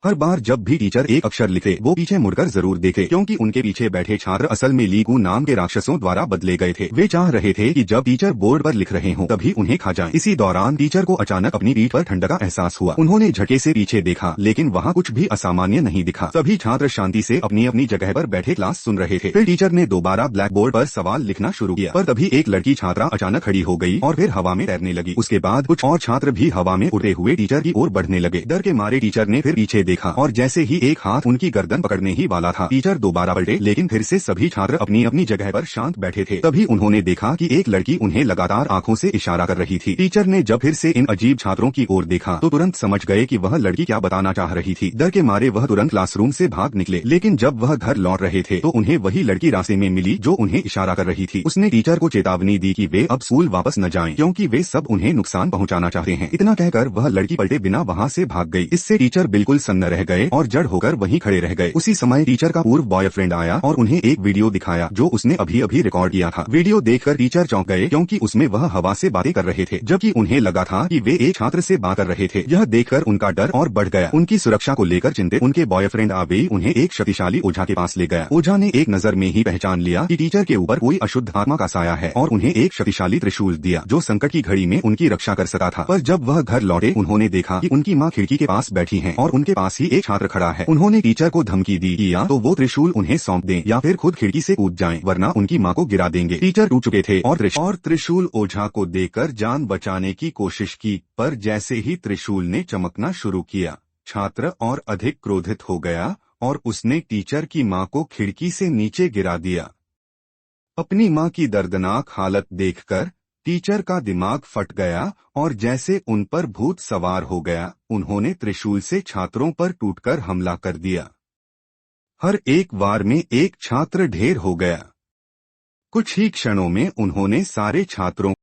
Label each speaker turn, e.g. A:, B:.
A: हर बार जब भी टीचर एक अक्षर लिखे वो पीछे मुड़कर जरूर देखे, क्योंकि उनके पीछे बैठे छात्र असल में लीगू नाम के राक्षसों द्वारा बदले गए थे। वे चाह रहे थे कि जब टीचर बोर्ड पर लिख रहे हों तभी उन्हें खा जाएं। इसी दौरान टीचर को अचानक अपनी पीठ पर ठंडक का एहसास हुआ। उन्होंने झटके से पीछे देखा, लेकिन वहाँ कुछ भी असामान्य नहीं दिखा। सभी छात्र शांति से अपनी अपनी जगह पर बैठे क्लास सुन रहे थे। फिर टीचर ने दोबारा ब्लैक बोर्ड पर सवाल लिखना शुरू किया, पर तभी एक लड़की छात्रा अचानक खड़ी हो गई और फिर हवा में तैरने लगी। उसके बाद कुछ और छात्र भी हवा में उड़ते हुए टीचर की ओर बढ़ने लगे। डर के मारे टीचर ने फिर पीछे देखा और जैसे ही एक हाथ उनकी गर्दन पकड़ने ही वाला था, टीचर दोबारा पलटे, लेकिन फिर से सभी छात्र अपनी अपनी जगह पर शांत बैठे थे। तभी उन्होंने देखा कि एक लड़की उन्हें लगातार आंखों से इशारा कर रही थी। टीचर ने जब फिर से इन अजीब छात्रों की ओर देखा तो तुरंत समझ गए कि वह लड़की क्या बताना चाह रही थी। डर के मारे वह तुरंत क्लासरूम से भाग निकले, लेकिन जब वह घर लौट रहे थे तो उन्हें वही लड़की रास्ते में मिली जो उन्हें इशारा कर रही थी। उसने टीचर को चेतावनी दी कि वे अब स्कूल वापस न जाएं, क्योंकि वे सब उन्हें नुकसान पहुंचाना चाहते हैं। इतना कहकर वह लड़की पलटे बिना वहां से भाग गई। इससे टीचर बिल्कुल सन्न रह गए और जड़ होकर वहीं खड़े रह गए। उसी समय टीचर का पूर्व बॉयफ्रेंड आया और उन्हें एक वीडियो दिखाया जो उसने अभी अभी रिकॉर्ड किया था। वीडियो देखकर टीचर चौंक गए, क्योंकि उसमें वह हवा से बातें कर रहे थे, जबकि उन्हें लगा था कि वे एक छात्र से बात कर रहे थे। यह देखकर उनका डर और बढ़ गया। उनकी सुरक्षा को लेकर चिंतित उनके बॉयफ्रेंड आवेई उन्हें एक शक्तिशाली ओझा के पास ले गया। ओझा ने एक नजर में ही पहचान लिया कि टीचर के ऊपर कोई अशुद्ध आत्मा का साया है और उन्हें एक शक्तिशाली त्रिशूल दिया जो संकट की घड़ी में उनकी रक्षा कर सका था। पर जब वह घर लौटे उन्होंने देखा कि उनकी माँ खिड़की के पास बैठी है और उनके पास ही एक छात्र खड़ा है। उन्होंने टीचर को धमकी दी कि या तो वो त्रिशूल उन्हें सौंप दें या फिर खुद खिड़की से कूद जाएं, वरना उनकी माँ को गिरा देंगे। टीचर टूट चुके थे और त्रिशूल ओझा को देकर जान बचाने की कोशिश की, पर जैसे ही त्रिशूल ने चमकना शुरू किया, छात्र और अधिक क्रोधित हो गया और उसने टीचर की माँ को खिड़की से नीचे गिरा दिया। अपनी माँ की दर्दनाक हालत देखकर टीचर का दिमाग फट गया और जैसे उन पर भूत सवार हो गया, उन्होंने त्रिशूल से छात्रों पर टूटकर हमला कर दिया। हर एक वार में एक छात्र ढेर हो गया। कुछ ही क्षणों में उन्होंने सारे छात्रों